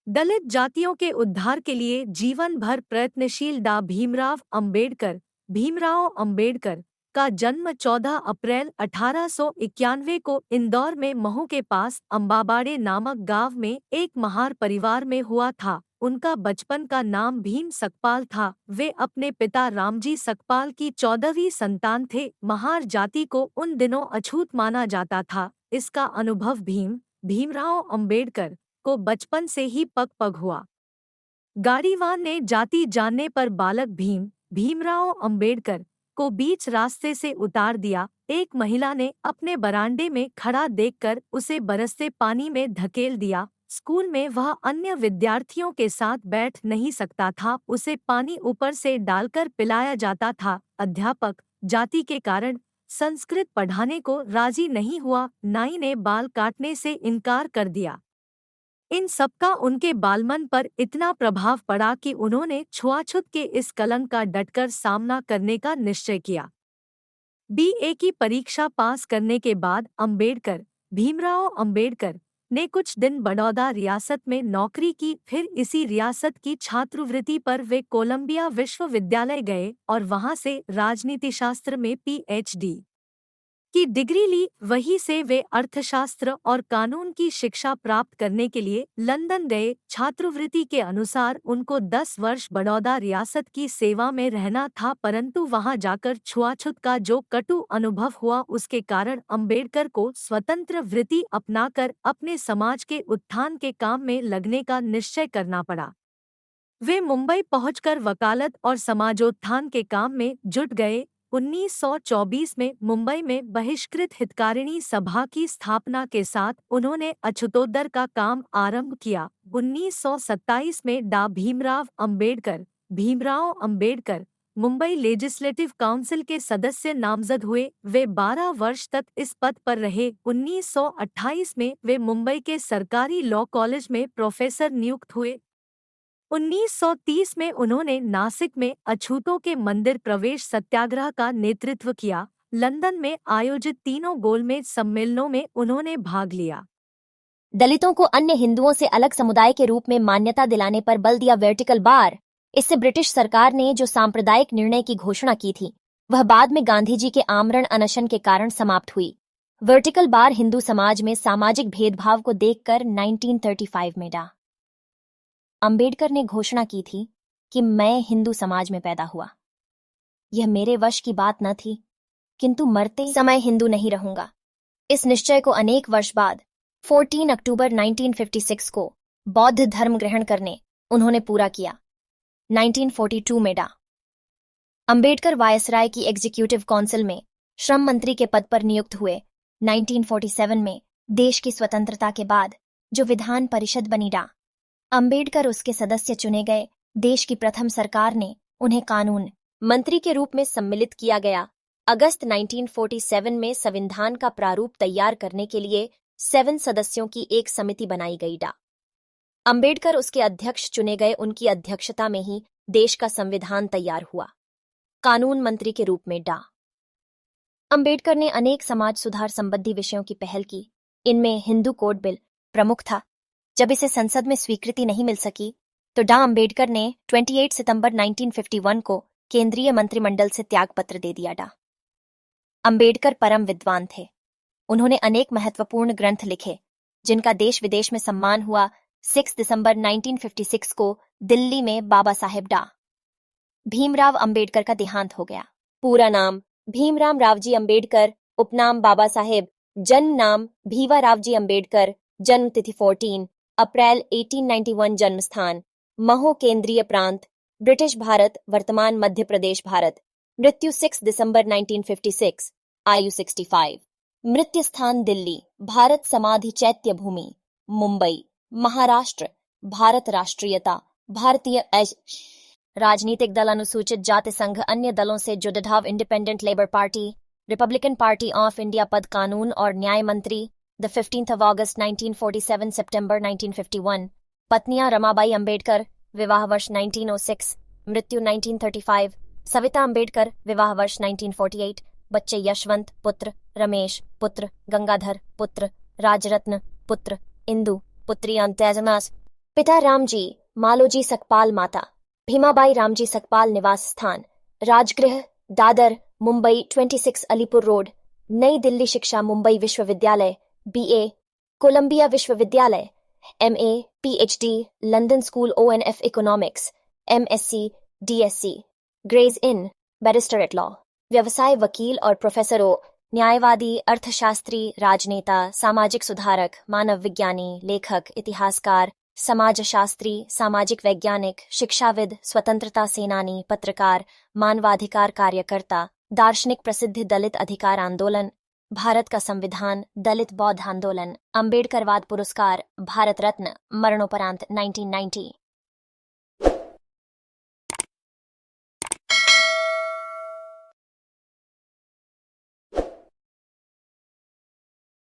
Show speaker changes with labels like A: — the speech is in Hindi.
A: दलित जातियों के उद्धार के लिए जीवन भर प्रयत्नशील डॉ भीमराव अंबेडकर का जन्म 14 अप्रैल 1891 को इंदौर में महू के पास अम्बाबाड़े नामक गांव में एक महार परिवार में हुआ था। उनका बचपन का नाम भीम सकपाल था। वे अपने पिता रामजी सकपाल की 14वीं संतान थे। महार जाति को उन दिनों अछूत माना जाता था। इसका अनुभव भीमराव अंबेडकर को बचपन से ही पग पग हुआ। गाड़ीवान ने जाति जानने पर बालक भीमराव अंबेडकर को बीच रास्ते से उतार दिया। एक महिला ने अपने बरामदे में खड़ा देखकर उसे बरसते पानी में धकेल दिया। स्कूल में वह अन्य विद्यार्थियों के साथ बैठ नहीं सकता था। उसे पानी ऊपर से डालकर पिलाया जाता था। अध्यापक जाति के कारण संस्कृत पढ़ाने को राजी नहीं हुआ। नाई ने बाल काटने से इनकार कर दिया। इन सबका उनके बालमन पर इतना प्रभाव पड़ा कि उन्होंने छुआछूत के इस कलंक का डटकर सामना करने का निश्चय किया। बीए की परीक्षा पास करने के बाद भीमराव अंबेडकर ने कुछ दिन बड़ौदा रियासत में नौकरी की। फिर इसी रियासत की छात्रवृत्ति पर वे कोलंबिया विश्वविद्यालय गए और वहां से राजनीतिशास्त्र में पीएचडी की डिग्री ली। वहीं से वे अर्थशास्त्र और कानून की शिक्षा प्राप्त करने के लिए लंदन गए। छात्रवृत्ति के अनुसार उनको 10 वर्ष बड़ौदा रियासत की सेवा में रहना था, परंतु वहां जाकर छुआछूत का जो कटु अनुभव हुआ उसके कारण अंबेडकर को स्वतंत्र वृत्ति अपनाकर अपने समाज के उत्थान के काम में लगने का निश्चय करना पड़ा। वे मुंबई पहुंचकर वकालत और समाजोत्थान के काम में जुट गए। 1924 में मुंबई में बहिष्कृत हितकारिणी सभा की स्थापना के साथ उन्होंने अछूतोद्धार का काम आरंभ किया। 1927 में भीमराव अंबेडकर मुंबई लेजिस्लेटिव काउंसिल के सदस्य नामजद हुए। वे 12 वर्ष तक इस पद पर रहे। 1928 में वे मुंबई के सरकारी लॉ कॉलेज में प्रोफेसर नियुक्त हुए। 1930 में उन्होंने नासिक में अछूतों के मंदिर प्रवेश सत्याग्रह का नेतृत्व किया। लंदन में आयोजित तीनों गोलमेज सम्मेलनों में उन्होंने भाग लिया।
B: दलितों को अन्य हिंदुओं से अलग समुदाय के रूप में मान्यता दिलाने पर बल दिया वर्टिकल बार। इससे ब्रिटिश सरकार ने जो सांप्रदायिक निर्णय की घोषणा की थी वह बाद में गांधी जी के आमरण अनशन के कारण समाप्त हुई। वर्टिकल बार हिंदू समाज में सामाजिक भेदभाव को देखकर 1935 में डॉ अंबेडकर ने घोषणा की थी कि मैं हिंदू समाज में पैदा हुआ। यह मेरे वश की बात न थी, किंतु मरते समय हिंदू नहीं रहूंगा। इस निश्चय को अनेक वर्ष बाद 14 अक्टूबर 1956 को बौद्ध धर्म ग्रहण करने उन्होंने पूरा किया। 1942 में डॉ अंबेडकर वायसराय की एग्जीक्यूटिव काउंसिल में श्रम मंत्री के पद पर नियुक्त हुए। 1947 में देश की स्वतंत्रता के बाद जो विधान परिषद बनी डॉ अंबेडकर उसके सदस्य चुने गए। देश की प्रथम सरकार ने उन्हें कानून मंत्री के रूप में सम्मिलित किया गया। अगस्त 1947 में संविधान का प्रारूप तैयार करने के लिए 7 सदस्यों की एक समिति बनाई गई। डॉ अंबेडकर उसके अध्यक्ष चुने गए। उनकी अध्यक्षता में ही देश का संविधान तैयार हुआ। कानून मंत्री के रूप में डॉ अंबेडकर ने अनेक समाज सुधार संबंधी विषयों की पहल की। इनमें हिंदू कोड बिल प्रमुख था। जब इसे संसद में स्वीकृति नहीं मिल सकी तो डॉ अंबेडकर ने 28 सितंबर 1951 को केंद्रीय मंत्रिमंडल से त्यागपत्र दे दिया। डॉ अंबेडकर परम विद्वान थे। उन्होंने अनेक महत्वपूर्ण ग्रंथ लिखे जिनका देश विदेश में सम्मान हुआ। 6 दिसंबर 1956 को दिल्ली में बाबा साहेब डॉ भीमराव अंबेडकर का देहांत हो गया। पूरा नाम भीमराव रावजी अंबेडकर, उपनाम बाबा साहेब, जन्म नाम भीवा रावजी अंबेडकर, जन्म तिथि 14 अप्रैल 1891, जन्म स्थान महू केंद्रीय प्रांत ब्रिटिश भारत वर्तमान मध्य प्रदेश भारत, मृत्यु 6 दिसंबर 1956, आयु 65, मृत्यु स्थान दिल्ली, भारत समाधि चैत्य भूमि मुंबई महाराष्ट्र, भारत राष्ट्रीयता भारतीय राजनीतिक दल अनुसूचित जाति संघ अन्य दलों से जुड़ाव independent labour party, Republican party of India पद कानून और न्याय मंत्री the 15th of August 1947 September 1951 पत्नियां रमाबाई अंबेडकर विवाह वर्ष 1906 मृत्यु 1935 सविता अंबेडकर विवाह वर्ष 1948 बच्चे यशवंत पुत्र रमेश पुत्र गंगाधर पुत्र राजरत्न पुत्र इंदु पुत्री अंत्याजनास पिता रामजी, मालोजी सकपाल, माता भीमाबाई रामजी सकपाल, निवास स्थान राजगृह, दादर, मुंबई 26 अलीपुर रोड, नई दिल्ली। शिक्षा मुंबई विश्वविद्यालय, BA, कोलंबिया विश्वविद्यालय, MA, PhD, London school ONF economics, MSc, DSc, Gray's Inn, barrister at law. व्यवसाय वकील और प्रोफेसर ओ, न्यायवादी, अर्थशास्त्री, राजनेता, सामाजिक सुधारक, मानव विज्ञानी, लेखक, इतिहासकार, समाजशास्त्री, सामाजिक वैज्ञानिक, शिक्षाविद, स्वतंत्रता सेनानी, पत्रकार, मानवाधिकार कार्यकर्ता, दार्शनिक, प्रसिद्ध दलित अधिकार आंदोलन, भारत का संविधान, दलित बौद्ध आंदोलन, अंबेडकरवाद पुरस्कार, भारत रत्न, मरणोपरांत 1990।